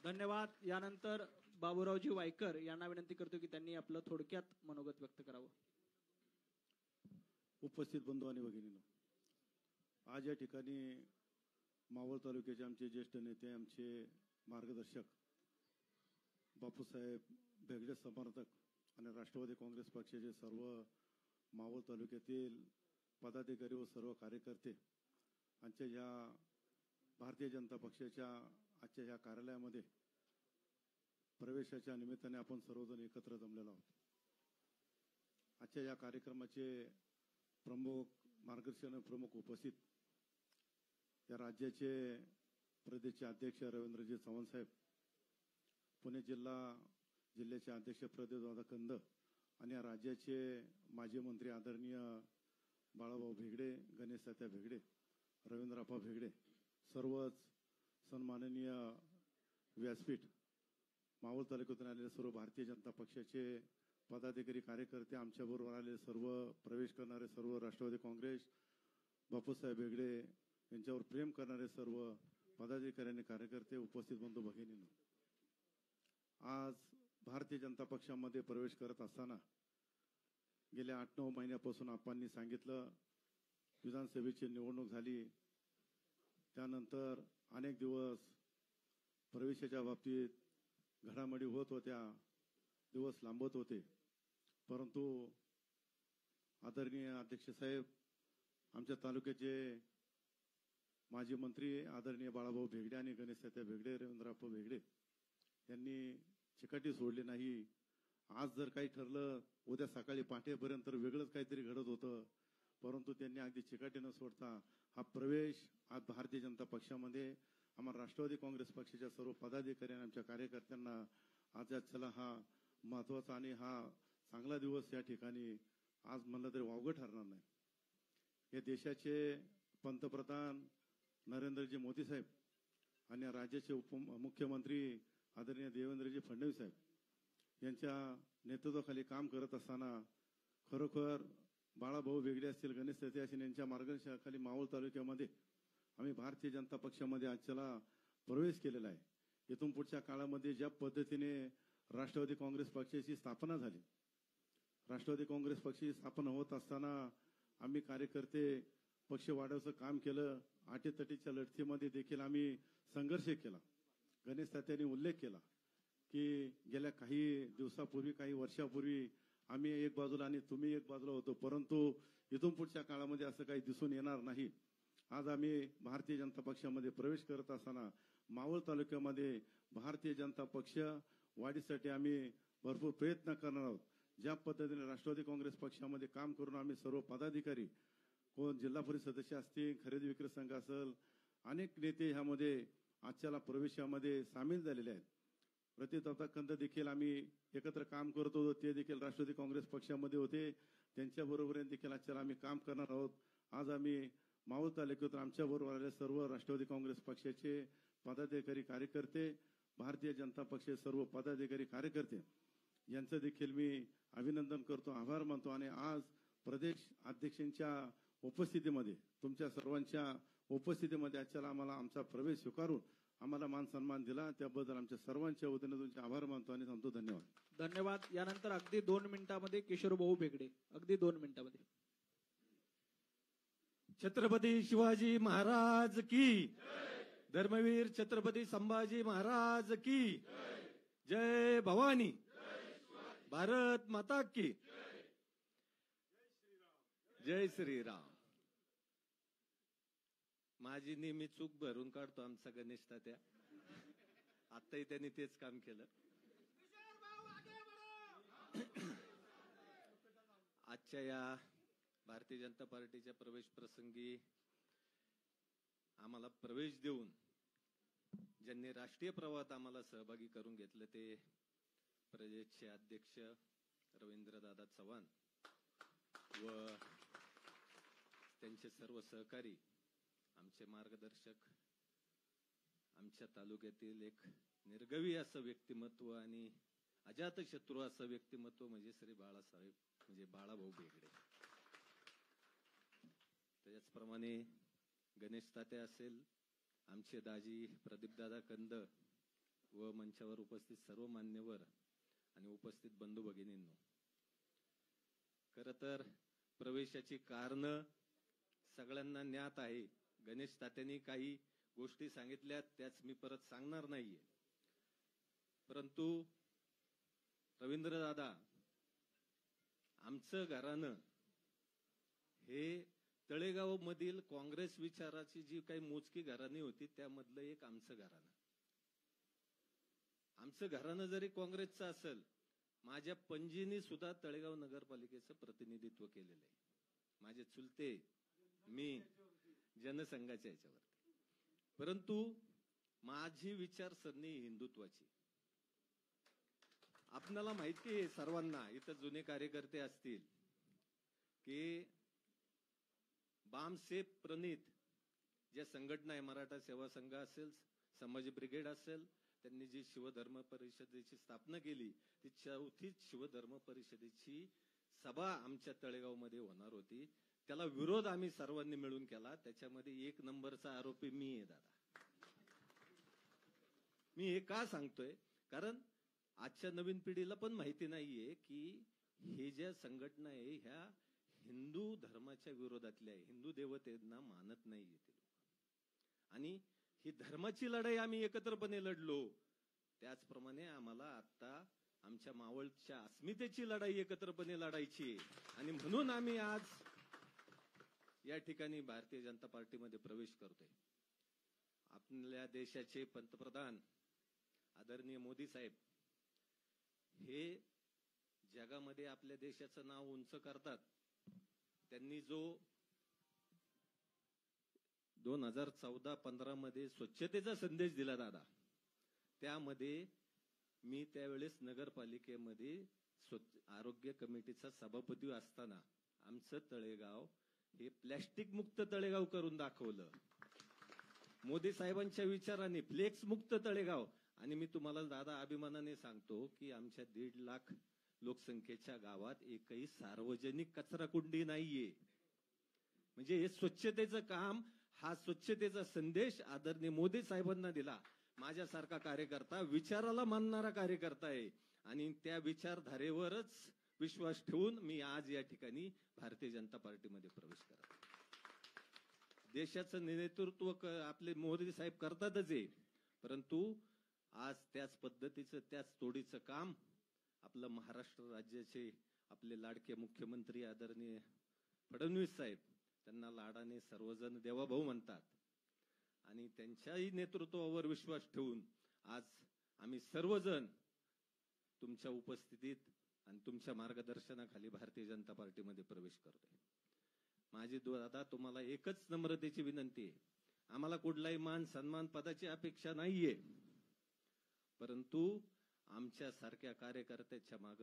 धन्यवाद. यानंतर बाबूरावजी वायकर यांना विनंती करतो की त्यांनी आपलं थोडक्यात मनोगत व्यक्त करावं. उपस्थित बंधू आणि भगिनींनो, आज या ठिकाणी मावळ तालुक्याचे आमचे ज्येष्ठ नेते, आमचे मार्गदर्शक बापूसाहेब भेगडे समर्थक आणि राष्ट्रवादी काँग्रेस पक्षाचे सर्व मावळ तालुक्यातील पदाधिकारी व सर्व कार्यकर्ते आमच्या या भारतीय जनता पक्षाच्या आजच्या या कार्यालयामध्ये प्रवेशाच्या निमित्ताने आपण सर्वजण एकत्र जमलेलो आहोत. आजच्या या कार्यक्रमाचे प्रमुख मार्गदर्शन, प्रमुख उपस्थित या राज्याचे प्रदेशचे अध्यक्ष रवींद्रजी चव्हाण साहेब, पुणे जिल्ह्याचे अध्यक्ष प्रदीपदादा कंद आणि या राज्याचे माजी मंत्री आदरणीय बाळाभाऊ भेगडे, गणेश तात्या भेगडे, रवींद्रप्पा भेगडे, सर्वच सन्माननीय व्यासपीठ, मावळ तालुक्यातून आलेले सर्व भारतीय जनता पक्षाचे पदाधिकारी, कार्यकर्ते, आमच्याबरोबर आलेले सर्व प्रवेश करणारे सर्व राष्ट्रवादी काँग्रेस, बापूसाहेब भेगडे यांच्यावर प्रेम करणारे सर्व पदाधिकारी आणि कार्यकर्ते, उपस्थित बंधू भगिनींनो, आज भारतीय जनता पक्षामध्ये प्रवेश करत असताना गेल्या 8-9 महिन्यापासून आपांनी सांगितलं, विधानसभेची निवडणूक झाली, त्यानंतर अनेक दिवस प्रवेशाच्या बाबतीत घडामोडी होत होत्या, दिवस लांबत होते. परंतु आदरणीय अध्यक्ष साहेब, आमच्या तालुक्याचे माजी मंत्री आदरणीय बाळाभाऊ भेगडे आणि गणेश तात्या भेगडे, रवींद्रप्पा भेगडे यांनी चिकाटी सोडली नाही. आज जर काही ठरलं, उद्या सकाळी पहाटेपर्यंत वेगळंच काहीतरी घडत होतं, परंतु त्यांनी अगदी चिकाटी न सोडता हा प्रवेश आज भारतीय जनता पक्षामध्ये आम्हाला राष्ट्रवादी काँग्रेस पक्षाच्या सर्व पदाधिकारी आणि आमच्या कार्यकर्त्यांना आज चला हा महत्वाचा आणि हा चांगला दिवस या ठिकाणी आज म्हणलं तरी वावगं ठरणार नाही. या देशाचे पंतप्रधान नरेंद्रजी मोदी साहेब आणि राज्याचे उपमुख्यमंत्री आदरणीय देवेंद्रजी फडणवीस साहेब यांच्या नेतृत्वाखाली काम करत असताना खरोखर बाळाभाऊ वेगळे असतील, गणेश तते असतील, यांच्या मार्गदर्शनाखाली मावळ तालुक्यामध्ये आम्ही भारतीय जनता पक्षामध्ये आजच्याला प्रवेश केलेला आहे. इथून पुढच्या काळामध्ये ज्या पद्धतीने राष्ट्रवादी काँग्रेस पक्षाची स्थापना झाली, राष्ट्रवादी काँग्रेस पक्षाची स्थापना होत असताना आम्ही कार्यकर्ते पक्ष वाढवण्याचं काम केलं. अटीतटीच्या लढतीमध्ये देखील आम्ही संघर्ष केला. गणेश तात्यांनी उल्लेख केला की गेल्या काही दिवसापूर्वी, काही वर्षापूर्वी आम्ही एक बाजूला आणि तुम्ही एक बाजूला होतो, परंतु इथून पुढच्या काळामध्ये असं काही दिसून येणार नाही. आज आम्ही भारतीय जनता पक्षामध्ये प्रवेश करत असताना मावळ तालुक्यामध्ये भारतीय जनता पक्ष वाढीसाठी आम्ही भरपूर प्रयत्न करणार आहोत. ज्या पद्धतीने राष्ट्रवादी काँग्रेस पक्षामध्ये काम करून आम्ही सर्व पदाधिकारी, कोण जिल्हा परिषद सदस्य असतील, खरेदी विक्री संघ असेल, अनेक नेते ह्यामध्ये आजच्याला प्रवेशामध्ये सामील झालेले आहेत. प्रतिदत्ता कंद देखील आम्ही एकत्र काम करत होतो, ते देखील राष्ट्रवादी काँग्रेस पक्षामध्ये होते. त्यांच्याबरोबर देखील आजच्याला आम्ही काम करणार आहोत. आज आम्ही मावळ तालुक्यातून आमच्याबरोबर आलेले सर्व राष्ट्रवादी काँग्रेस पक्षाचे पदाधिकारी, कार्यकर्ते, भारतीय जनता पक्षाचे सर्व पदाधिकारी, कार्यकर्ते यांचं देखील मी अभिनंदन करतो, आभार मानतो. आणि आज प्रदेश अध्यक्षांच्या उपस्थितीमध्ये, तुमच्या सर्वांच्या उपस्थितीमध्ये आजच्याला आम्हाला आमचा प्रवेश स्वीकारून आम्हाला मान सन्मान दिला, त्याबद्दल आमच्या सर्वांच्या वतीने तुमचे आभार मानतो आणि सांगतो धन्यवाद. धन्यवाद. यानंतर अगदी 2 मिनिटांमध्ये किशोर भाऊ बेगडे, अगदी 2 मिनिटांमध्ये. छत्रपती शिवाजी महाराज की, धर्मवीर छत्रपती संभाजी महाराज की, जय भवानी, भारत माता की, जय श्रीराम. माझी नेहमी चूक भरून काढतो आमचा गणेश तात्या. आताही त्यांनी तेच काम केलं. आजच्या या भारतीय जनता पार्टीच्या प्रवेश प्रसंगी आम्हाला प्रवेश देऊन ज्यांनी राष्ट्रीय प्रवाहात आम्हाला सहभागी करून घेतलं ते प्रदेशचे अध्यक्ष रवींद्रदादा चव्हाण व त्यांचे सर्व सहकारी, आमचे मार्गदर्शक, आमच्या तालुक्यातील एक निर्गवी असं व्यक्तिमत्व आणि अजातशत्रू असं व्यक्तिमत्व म्हणजे श्री बाळासाहेब, म्हणजे बाळाभाऊ बेगडे. त्याचप्रमाणे गणेश तात्या असेल, आमचे दाजी प्रदीपदादा कंद व मंचावर उपस्थित सर्व मान्यवर आणि उपस्थित बंधू भगिनींनो, खरं तर प्रवेशाची कारणं सगळ्यांना ज्ञात आहे. गणेश तात्यांनी काही गोष्टी सांगितल्या, त्याच मी परत सांगणार नाहीये. परंतु रवींद्रदादा, आमचं घराणं हे तळेगाव मधील काँग्रेस विचाराची जी काही मोजकी घराणी होती त्यामधलं एक आमचं घराणं. आमचं घराणं जरी काँग्रेसचं असेल, माझ्या पणजींनी सुद्धा तळेगाव नगरपालिकेचं प्रतिनिधित्व केलेलं आहे. माझे चुलते, मी जनसंघाच्या याच्यावरती. परंतु माझी विचारसरणी हिंदुत्वाची. आपल्याला माहिती आहे सर्वांना, इथं जुने कार्यकर्ते असतील, की बामसेफ प्रणित ज्या संघटना आहे, मराठा सेवा संघ असेल, संभाजी ब्रिगेड असेल, त्यांनी जी शिवधर्म परिषदेची स्थापना केली, ती 4थीच शिवधर्म परिषदेची सभा आमच्या तळेगावमध्ये होणार होती. त्याला विरोध आम्ही सर्वांनी मिळून केला. त्याच्यामध्ये 1 नंबरचा आरोपी मी आहे दादा. मी हे का सांगतोय, कारण आजच्या नवीन पिढीला पण माहिती नाहीये की हे ज्या संघटना आहे ह्या हिंदू धर्माच्या विरोधातल्या आहे. हिंदू देवतेंना मानत नाहीये ते लोक. आणि ही धर्माची लढाई आम्ही एकत्रपणे लढलो. त्याचप्रमाणे आम्हाला आता आमच्या मावळच्या अस्मितेची लढाई एकत्रपणे लढायची. आणि म्हणून आम्ही आज या ठिकाणी भारतीय जनता पार्टीमध्ये प्रवेश करतोय. आपल्या देशाचे पंतप्रधान आदरणीय मोदी साहेब हे जगामध्ये आपल्या देशाचं नाव उंच करतात. त्यांनी जो 2014-15 मध्ये स्वच्छतेचा संदेश दिला दादा, त्यामध्ये मी त्यावेळेस नगरपालिकेमध्ये आरोग्य कमिटीचा सभापती असताना आमचं तळेगाव हे प्लॅस्टिक मुक्त तळेगाव करून दाखवलं. मोदी साहेबांच्या विचाराने फ्लेक्स मुक्त तळेगाव. आणि मी तुम्हाला दादा अभिमानाने सांगतो की आमच्या 1.5 लाख लोकसंख्येच्या गावात एकही सार्वजनिक कचरा कुंडी नाहीये. म्हणजे हे स्वच्छतेचं काम, हा स्वच्छतेचा संदेश आदरणीय मोदी साहेबांना दिला. माझ्यासारखा कार्यकर्ता, विचाराला मानणारा कार्यकर्ता आहे आणि त्या विचारधारेवरच विश्वास ठेवून मी आज या ठिकाणी भारतीय जनता पार्टीमध्ये प्रवेश करतो. देशाचं नेतृत्व आपले मोदी साहेब करतातच आहे, परंतु आज त्याच पद्धतीचं, त्याच तोडीचं काम आपलं महाराष्ट्र राज्याचे आपले लाडके मुख्यमंत्री आदरणीय फडणवीस साहेब, त्यांना लाडाने सर्वजण देवाभाऊ म्हणतात, आणि त्यांच्याही नेतृत्वावर विश्वास ठेवून आज आम्ही सर्वजण तुमच्या उपस्थितीत आणि तुमच्या मार्गदर्शनाखाली भारतीय जनता पार्टीमध्ये प्रवेश करतोय. माझी दादा तुम्हाला एकच नम्रतेची विनंती आहे, आम्हाला कुठलाही मान सन्मान पदाची अपेक्षा नाहीये, परंतु आमच्या सारख्या कार्यकर्त्याच्या माग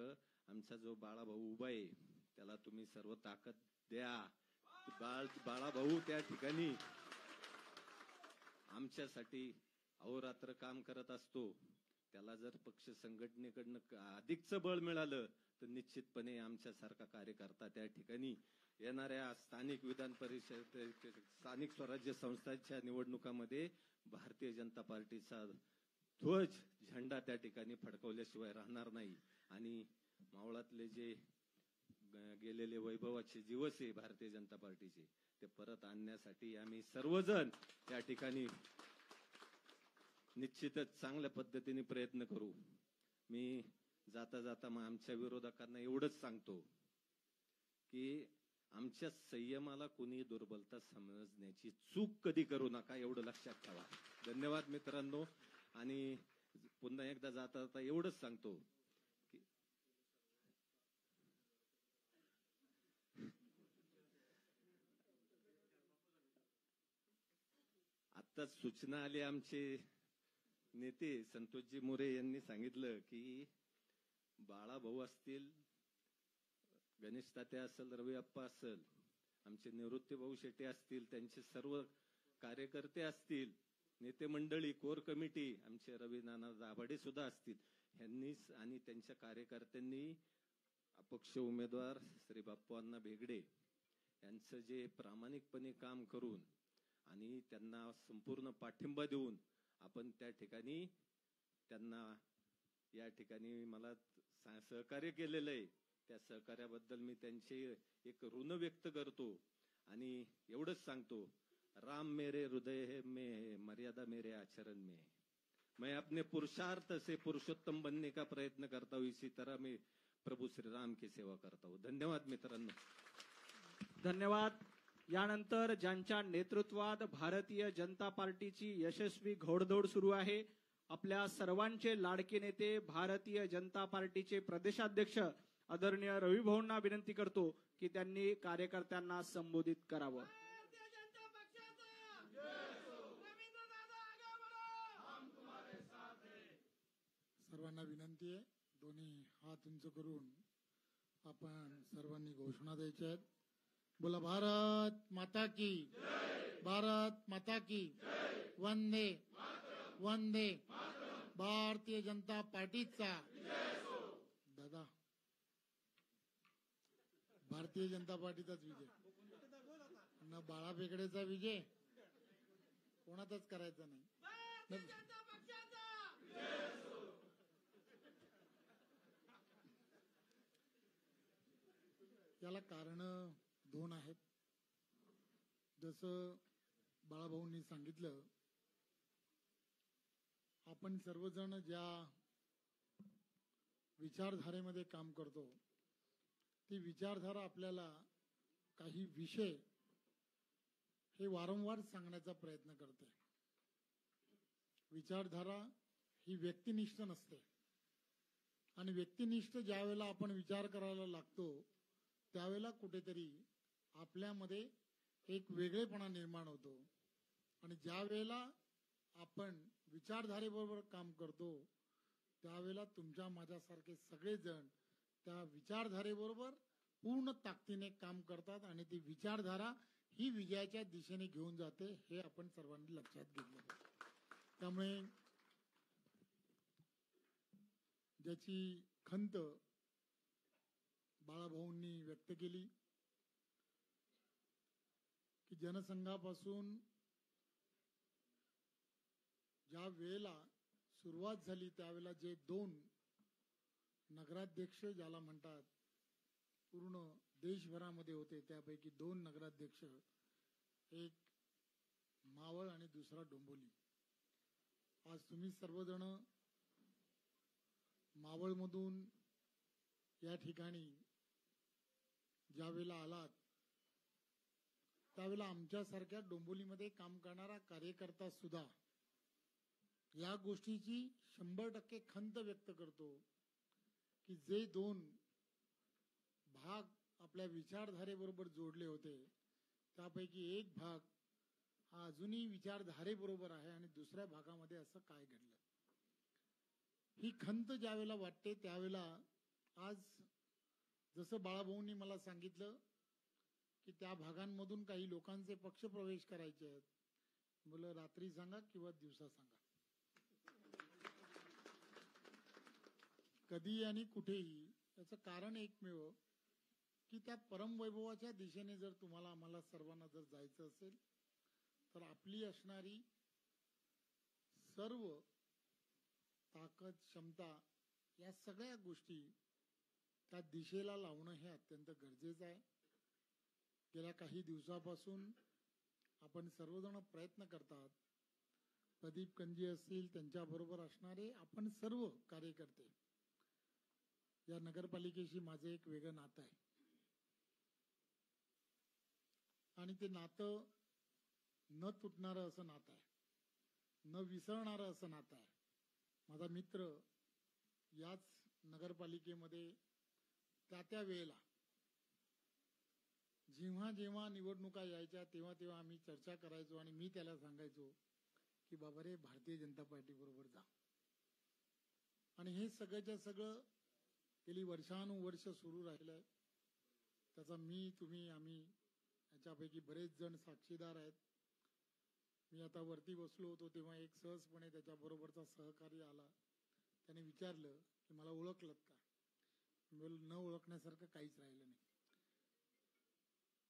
आमचा जो बाळाभाऊ उभा आहे त्याला तुम्ही सर्व ताकद द्या. बाळाभाऊ त्या ठिकाणी आमच्यासाठी अहोरात्र काम करत असतो. त्याला जर पक्ष संघटनेकडनं अधिकचं बळ मिळालं तर निश्चितपणे आमच्यासारखा कार्यकर्ता त्या ठिकाणी येणाऱ्या स्थानिक विधान परिषद, स्थानिक स्वराज्य संस्थांच्या निवडणुकामध्ये भारतीय जनता पार्टीचा ध्वज, झेंडा त्या ठिकाणी फडकवल्याशिवाय राहणार नाही. आणि मावळातले जे गेलेले वैभवाचे दिवस आहे भारतीय जनता पार्टीचे, ते परत आणण्यासाठी आम्ही सर्वजण त्या ठिकाणी निश्चितच चांगल्या पद्धतीने प्रयत्न करू. मी जाता जाता मग आमच्या विरोधकांना एवढंच सांगतो की आमच्या संयमाला कुणी दुर्बलता समजण्याची चूक कधी करू नका, एवढं लक्षात ठेवा. धन्यवाद मित्रांनो. आणि पुन्हा एकदा जाता जाता एवढंच सांगतो की आत्ताच सूचना आली, आमचे नेते संतोषजी मोरे यांनी सांगितलं की बाळाभाऊ असतील, गणेश तात्या असेल, रवी अप्पा असेल, आमचे निवृत्ती भाऊ शेट्टी असतील, त्यांचे सर्व कार्यकर्ते असतील, नेते मंडळी, कोर कमिटी, आमचे रवी नाना दाभाडे सुद्धा असतील, यांनी आणि त्यांच्या कार्यकर्त्यांनी अपक्ष उमेदवार श्री बाप्पांना भेगडे यांचं जे प्रामाणिकपणे काम करून आणि त्यांना संपूर्ण पाठिंबा देऊन आपण त्या ठिकाणी त्यांना या ठिकाणी मला सहकार्य केलेलं आहे, त्या सहकार्याबद्दल मी त्यांचे एक ऋण व्यक्त करतो. आणि एवढंच सांगतो, राम मेरे हृदय में है, मर्यादा मेरे आचरण में है. मैं अपने पुरुषार्थ से पुरुषोत्तम बनने का प्रयत्न करता हूँ, इसी तरह मैं प्रभू श्री राम की सेवा करता हूँ. धन्यवाद मित्रांनो. धन्यवाद. यानंतर ज्यांच्या नेतृत्वात भारतीय जनता पार्टीची यशस्वी घोडदौड सुरू आहे, आपल्या सर्वांचे लाडके नेते भारतीय जनता पार्टीचे प्रदेशाध्यक्ष आदरणीय रवी भाऊंना विनंती करतो की त्यांनी कार्यकर्त्यांना संबोधित करावं. सर्वांना विनंती आहे, दोन्ही हात उंच करून आपण सर्वांनी घोषणा द्यायच्या आहेत. बोला भारत माता की, भारत माता की, वंदे वंदे. भारतीय जनता पार्टीचा दादा, भारतीय जनता पार्टीचाच विजय, न बाळा बेगडेचा विजय कोणाचाच करायचा नाही. याला कारण दोन आहेत. जसं बाळाभाऊंनी सांगितलं, आपण सर्वजण ज्या विचारधारेमध्ये काम करतो, ती विचारधारा आपल्याला काही विषय हे वारंवार सांगण्याचा प्रयत्न करते. विचारधारा ही व्यक्तिनिष्ठ नसते, आणि व्यक्तिनिष्ठ ज्या वेळेला आपण विचार करायला लागतो त्यावेळेला कुठेतरी आपल्यामध्ये एक वेगळेपणा निर्माण होतो. आणि ज्या वेळेला आपण विचारधारेबरोबर काम करतो त्यावेळेला तुमच्या माझ्यासारखे सगळेजण त्या विचारधारेबरोबर पूर्ण ताकदीने काम करतात, आणि ती विचारधारा ही विजयाच्या दिशेने घेऊन जाते, हे आपण सर्वांनी लक्षात घेतलं. त्यामुळे ज्याची खंत बाळाभाऊंनी व्यक्त केली की जनसंघापासून ज्या वेळेला सुरुवात झाली त्यावेळेला जे 2 नगराध्यक्ष ज्याला म्हणतात पूर्ण देशभरामध्ये होते, त्यापैकी 2 नगराध्यक्ष, एक मावळ आणि दुसरा डोंबिवली. आज तुम्ही सर्वजण मावळमधून या ठिकाणी ज्यावेळेला आलात त्यावेळेला आमच्यासारख्या डोंबिवलीमध्ये काम करणारा कार्यकर्ता सुद्धा या गोष्टीची 100% खंत व्यक्त करतो की जे 2 भाग आपल्या विचारधारेबरोबर जोडले होते त्यापैकी एक भाग हा अजूनही विचारधारेबरोबर आहे आणि दुसऱ्या भागामध्ये असं काय घडलं. ही खंत ज्यावेळेला वाटते त्यावेळेला आज जसं बाळाभाऊंनी मला सांगितलं की त्या भागांमधून काही लोकांचे पक्ष प्रवेश करायचे आहेत. मला रात्री सांगा किंवा दिवसा सांगा, कधी आणि कुठेही. याचं कारण एकमेव की त्या परमवैभवाच्या दिशेने जर तुम्हाला आम्हाला सर्वांना जर जायचं असेल तर आपली असणारी सर्व ताकद क्षमता या सगळ्या गोष्टी त्या दिशेला लावणं हे अत्यंत गरजेचं आहे. गेल्या काही दिवसापासून आपण सर्वजण प्रयत्न करतात. प्रदीप कंजी असतील, त्यांच्याबरोबर असणारे आपण सर्व कार्यकर्ते. या नगरपालिकेशी माझं एक वेगळं नातं आहे आणि ते नातं न तुटणारं असं नातं आहे, न विसरणारं असं नातं आहे. माझा मित्र याच नगरपालिकेमध्ये त्या वेळेला जेव्हा जेव्हा निवडणुका यायच्या तेव्हा तेव्हा आम्ही चर्चा करायचो आणि मी त्याला सांगायचो की बाबा रे, भारतीय जनता पार्टी बरोबर जा. आणि हे सगळ्याच्या सगळं गेली वर्षानुवर्ष सुरू राहिलंय. त्याचा मी, तुम्ही, आम्ही याच्यापैकी बरेच जण साक्षीदार आहेत. मी आता वरती बसलो होतो तेव्हा एक सहजपणे त्याच्याबरोबरचा सहकारी आला. त्याने विचारलं की मला ओळखलं का? न ओळखण्यासारखं काहीच राहिलं नाही.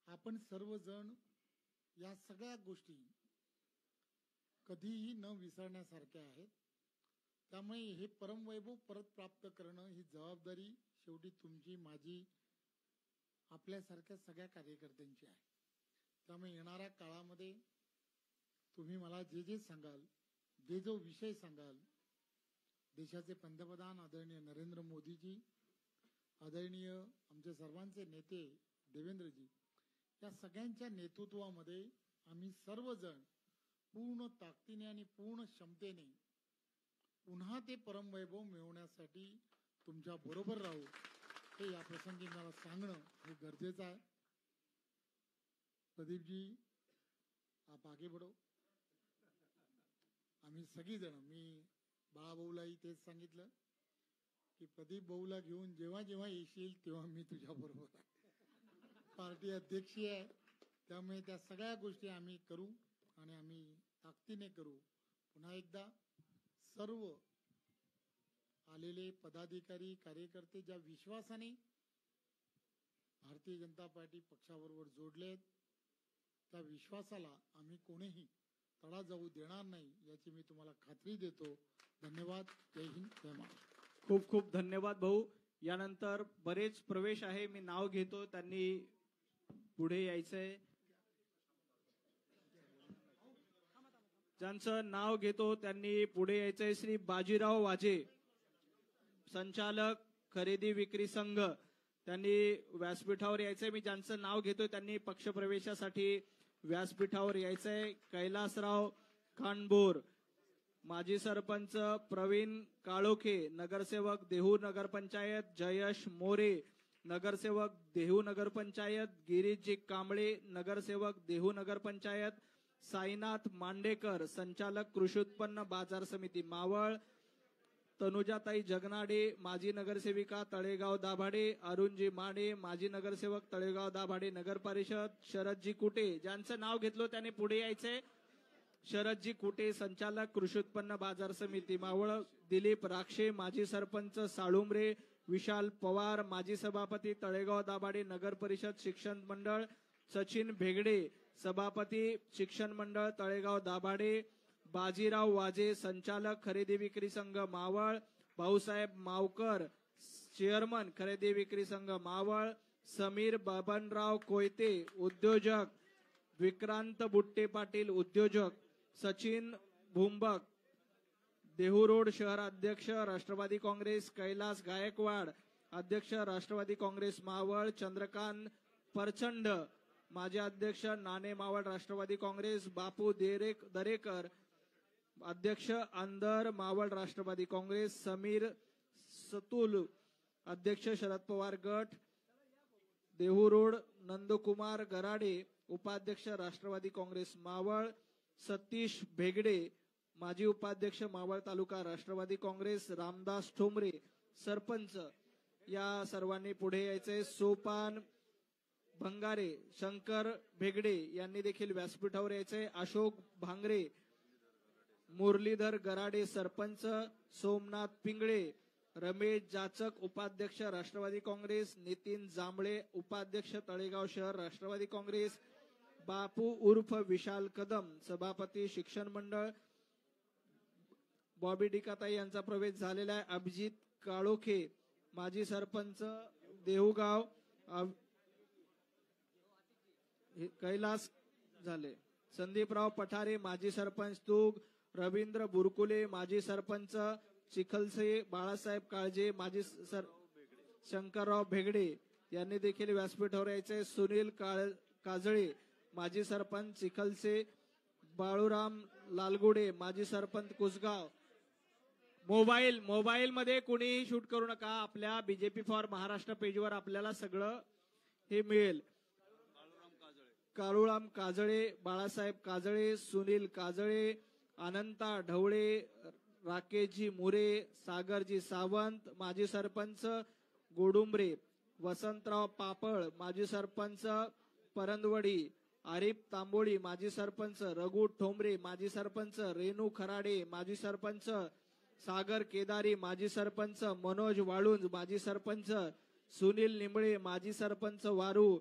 आपण सर्वजण या सगळ्या गोष्टी कधीही न विसरण्यासारख्या आहेत. त्यामुळे हे परमवैभव परत प्राप्त करणं ही जबाबदारी शेवटी तुमची, माझी, आपल्यासारख्या सगळ्या कार्यकर्त्यांची आहे. त्यामुळे येणाऱ्या काळामध्ये तुम्ही मला जे जे सांगाल, जे जो विषय सांगाल, देशाचे पंतप्रधान आदरणीय नरेंद्र मोदीजी, आदरणीय आमचे सर्वांचे नेते देवेंद्रजी, या सगळ्यांच्या नेतृत्वामध्ये आम्ही सर्वजण पूर्ण ताकदीने आणि पूर्ण क्षमतेने पुन्हा ते परमवैभव मिळवण्यासाठी तुमच्या बरोबर राहू, हे या प्रसंगी मला सांगणं हे गरजेचं आहे. प्रदीप जी, आप आगे बढ़ो. आम्ही सगळीजण, मी बाळाभाऊलाही तेच सांगितलं की प्रदीप भाऊला घेऊन जेव्हा जेव्हा येशील तेव्हा मी तुझ्या बरोबर आहे. पार्टी अध्यक्षी आहे, त्यामुळे त्या सगळ्या गोष्टी आम्ही करू आणि आम्ही ताकदीने करू. पुन्हा एकदा सर्व आलेले पदाधिकारी, कार्यकर्ते ज्या विश्वासाने भारतीय जनता पार्टी पक्षाबरोबर जोडलेत, त्या विश्वासाला आम्ही कोणीही तडा जाऊ देणार नाही याची मी तुम्हाला खात्री देतो. धन्यवाद. जय हिंद, जय महाराष्ट्र. खूप खूप धन्यवाद भाऊ. यानंतर बरेच प्रवेश आहे, मी नाव घेतो, त्यांनी पुढे यायचंय. ज्यांचं नाव घेतो त्यांनी पुढे यायचंय. श्री बाजीराव वाजे, संचालक खरेदी विक्री संघ, त्यांनी व्यासपीठावर यायचंय. मी ज्यांचं नाव घेतोय त्यांनी पक्षप्रवेशासाठी व्यासपीठावर यायचंय. कैलासराव खानबोर, माजी सरपंच प्रवीण काळोखे, नगरसेवक देहू नगरपंचायत जयश मोरे, नगरसेवक देहू नगरपंचायत गिरीशजी कांबळे, नगरसेवक देहू नगरपंचायत साईनाथ मांडेकर, संचालक कृषी उत्पन्न बाजार समिती मावळ तनुजाताई जगनाडे, माजी नगरसेविका तळेगाव दाभाडे, अरुणजी माडे, माजी नगरसेवक तळेगाव दाभाडे नगर परिषद शरदजी कुटे. ज्यांचं नाव घेतलं त्याने पुढे यायचंय. शरदजी कुटे संचालक कृषी उत्पन्न बाजार समिती मावळ, दिलीप राक्षे माजी सरपंच साळुंबरे, विशाल पवार माजी सभापती तळेगाव दाभाडे नगर परिषद शिक्षण मंडळ, सचिन भेगडे सभापती शिक्षण मंडळ तळेगाव दाभाडे, बाजीराव वाजे संचालक खरेदी विक्री संघ मावळ, भाऊसाहेब मावकर चेअरमन खरेदी विक्री संघ मावळ, समीर बबनराव कोयते उद्योजक, विक्रांत बुट्टे पाटील उद्योजक, सचिन भुंबक देहूरोड शहर अध्यक्ष राष्ट्रवादी काँग्रेस, कैलास गायकवाड अध्यक्ष राष्ट्रवादी काँग्रेस मावळ, चंद्रकांत परचंड माजी अध्यक्ष नाणे मावळ राष्ट्रवादी काँग्रेस, बापू दरेकर अध्यक्ष अंदर मावळ राष्ट्रवादी काँग्रेस, समीर सतुल अध्यक्ष शरद पवार गट देहूरोड, नंदकुमार गराडे उपाध्यक्ष राष्ट्रवादी काँग्रेस मावळ, सतीश भेगडे माजी उपाध्यक्ष मावळ तालुका राष्ट्रवादी काँग्रेस, रामदास ठोंबरे सरपंच या सर्वांनी पुढे यायचे. सोपान भंगारे, शंकर भेगडे यांनी देखील व्यासपीठावर यायचे. अशोक भांगरे, मुरलीधर गराडे सरपंच, सोमनाथ पिंगळे, रमेश जाचक उपाध्यक्ष राष्ट्रवादी काँग्रेस, नितीन जांभळे उपाध्यक्ष तळेगाव शहर राष्ट्रवादी काँग्रेस, बापू उर्फ विशाल कदम सभापती शिक्षण मंडळ, बॉबी डिकाताई यांचा प्रवेश झालेला आहे. अभिजित काळोखे माजी सरपंच देहूगाव कैलास झाले. संदीपराव पठारे माजी सरपंच तूग, रवींद्र बुरकुले माजी सरपंच चिखलसे, बाळासाहेब काळजे माजी शंकरराव भेगडे यांनी देखील व्यासपीठावर यायचे. सुनील काजळे माजी सरपंच चिखलसे, बाळूराम लालगुडे माजी सरपंच कुसगाव. मोबाईल मध्ये कुणीही शूट करू नका. आपल्या बीजेपी फॉर महाराष्ट्र पेजवर आपल्याला सगळं हे मिळेल. काळूराम काजळे, बाळासाहेब काजळे, सुनील काजळे, अनंता ढवळे, राकेशजी मुरे, सागरजी सावंत माजी सरपंच गोडुंबरे, वसंतराव पापळ माजी सरपंच परंदवडी, आरिफ तांबोळी माजी सरपंच, रघु ठोंबरे माजी सरपंच, रेणू खराडे माजी सरपंच, सागर केदारी माजी सरपंच, मनोज वाळुंज माजी सरपंच, सुनील निंबळे माजी सरपंच वारू,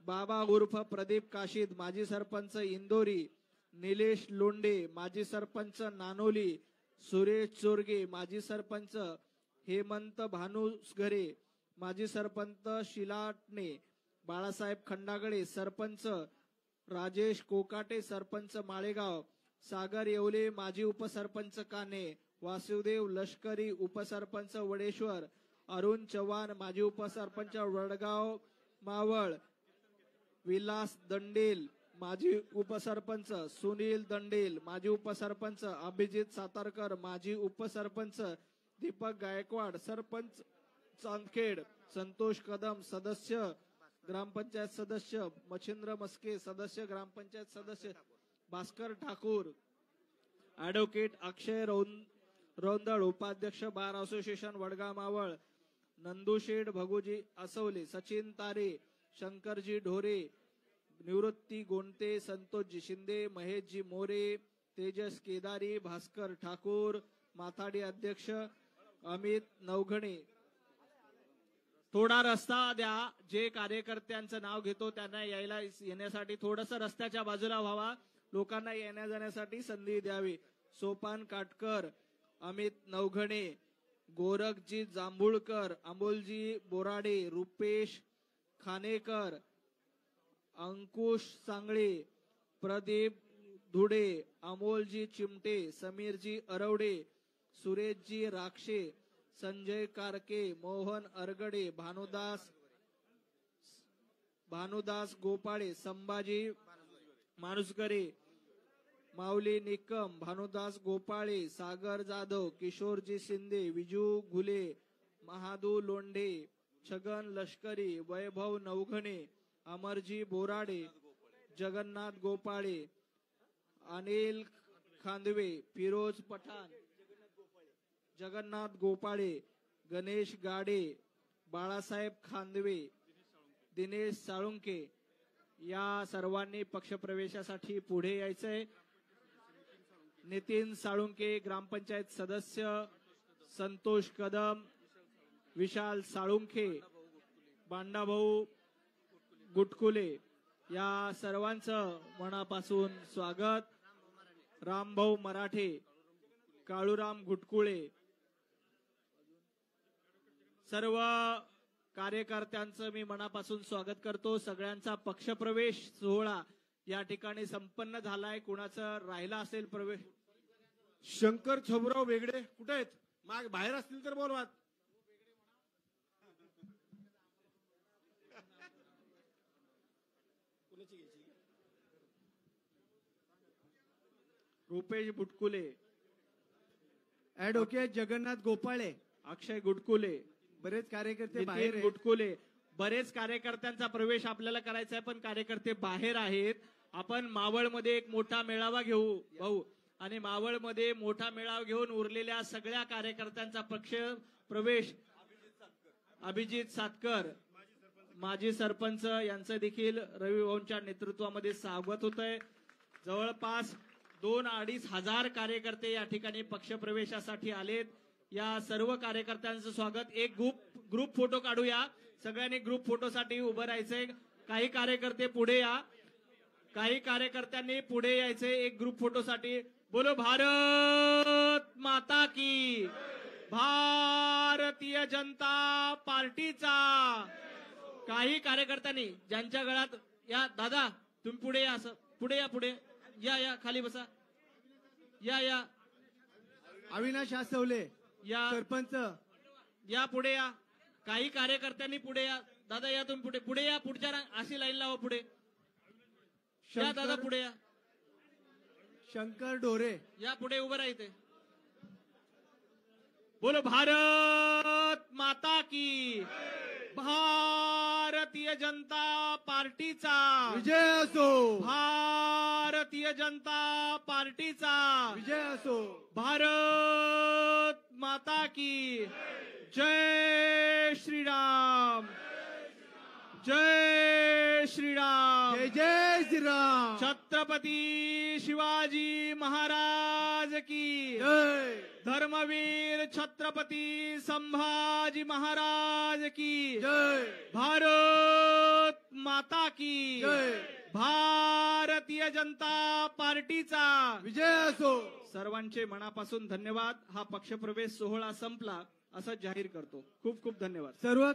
बाबा उर्फ प्रदीप काशीद माजी सरपंच इंदोरी, निलेश लोंडे माजी सरपंच नानोली, सुरेश चोरगे माजी सरपंच, हेमंत भानुसघरे माजी सरपंच शिलाटणे, बाळासाहेब खंडागळे सरपंच, राजेश कोकाटे सरपंच माळेगाव, सागर येवले माजी उपसरपंच काने, वासुदेव लष्करी उपसरपंच वडेश्वर, अरुण चव्हाण माजी उपसरपंच वडगाव मावळ, विलास दंडेल माजी उपसरपंच, सुनील दंडेल माजी उपसरपंच, अभिजित सातारकर माजी उपसरपंच, दीपक गायकवाड सरपंच चांदखेड, संतोष कदम सदस्य ग्रामपंचायत सदस्य, मच्छिंद्र मस्के सदस्य ग्रामपंचायत सदस्य, भास्कर ठाकूर, ऍडव्होकेट अक्षय रौंदळ उपाध्यक्ष बार असोसिएशन वडगाव मावळ, नंदुशेठ भगुजी असवले, सचिन तारे, शंकरजी ढोरे, निवृत्ती गोंटे, संतोषजी शिंदे, महेशजी मोरे, तेजस केदारी, भास्कर ठाकूर, माथाडी अध्यक्ष अमित नवघणे. थोडा रस्ता द्या. जे कार्यकर्त्यांचं नाव घेतो त्यांना येण्यासाठी थोडस रस्त्याच्या बाजूला व्हावा. लोकांना येण्या जाण्यासाठी संधी द्यावी. सोपान काटकर, अमित नवघणे, गोरखजी जांभुळकर, अमोलजी बोराडे, रुपेश खानेकर, अंकुश सांगळे, प्रदीप धुडे, अमोलजी चिमटे, समीरजी अरवडे, सुरेशजी राक्षे, संजय कारके, मोहन अरगडे, भानुदास गोपाळे, संभाजी माणुसकरे, माऊली निकम, भानुदास गोपाळे, सागर जाधव, किशोरजी शिंदे, विजू घुले, महादू लोंढे, छगन लष्करी, वैभव नवघणे, अमरजी बोराडे, जगन्नाथ गोपाळे, अनिल खांदवे, फिरोज पठाण, जगन्नाथ गोपाळे, गणेश गाडे, बाळासाहेब खांदवे, दिनेश साळुंके या सर्वांनी पक्षप्रवेशासाठी पुढे यायचंय. नितीन साळुंके, ग्रामपंचायत सदस्य संतोष कदम, विशाल साळुंखे, बांडाभाऊ गुटकुले या सर्वांचं मनापासून स्वागत. रामभाऊ मराठे, काळूराम गुटकुळे, सर्व कार्यकर्त्यांचं मी मनापासून स्वागत करतो. सगळ्यांचा पक्षप्रवेश सोहळा या ठिकाणी संपन्न झालाय. कुणाचं राहिला असेल प्रवेश? शंकर छबराव वेगळे कुठे आहेत? माग बाहेर असतील तर बोलवा. रुपेश बुटकुले, ऍडव्होकेट जगन्नाथ गोपाळे, अक्षय गुटकुले, बरेच कार्यकर्ते बाहेर नितीन आहेत. गुटकुले. बरेच कार्यकर्त्यांचा प्रवेश आपल्याला करायचा आहे, पण कार्यकर्ते बाहेर आहेत. आपण मावळमध्ये एक मोठा मेळावा घेऊ भाऊ, आणि मावळमध्ये मोठा मेळावा घेऊन उरलेल्या सगळ्या कार्यकर्त्यांचा पक्ष प्रवेश. अभिजित सातकर, माजी सरपंच यांचं देखील रवी भाऊंच्या नेतृत्वामध्ये स्वागत होत आहे. जवळपास 2-2.5 हजार कार्यकर्ते या ठिकाणी पक्षप्रवेशासाठी आलेत. या सर्व कार्यकर्त्यांचं स्वागत. एक ग्रुप फोटो काढूया. सगळ्यांनी ग्रुप फोटोसाठी उभं राहायचंय. काही कार्यकर्ते पुढे या, काही कार्यकर्त्यांनी पुढे यायचे एक ग्रुप फोटोसाठी. बोलो भारत माता की, भारतीय जनता पार्टीचा. काही कार्यकर्त्यांनी ज्यांच्या गळ्यात, या दादा तुम्ही पुढे या, असं पुढे या, पुढे या, खाली बसा, या अविनाश आसवले, या सरपंच, या पुढे या. काही कार्यकर्त्यांनी पुढे या. दादा या तुम्ही पुढे या. पुढच्या अशी लाईन लावा पुढे या. दादा पुढे या. शंकर डोरे या पुढे उभं राहते. बोलो भारत माता की, भारतीय जनता पार्टीचा विजय असो, भारतीय जनता पार्टीचा विजय असो. भारत माता की जय श्रीराम, जय श्रीराम, जय जय श्रीराम. छत्रपती शिवाजी महाराज की जय. धर्मवीर छत्रपती संभाजी महाराज की जय. भारत माता की जय. भारतीय जनता पार्टीचा विजय असो. सर्वांचे मनापासून धन्यवाद. हा पक्षप्रवेश सोहळा संपला असं जाहीर करतो. खूप खूप धन्यवाद. सर्व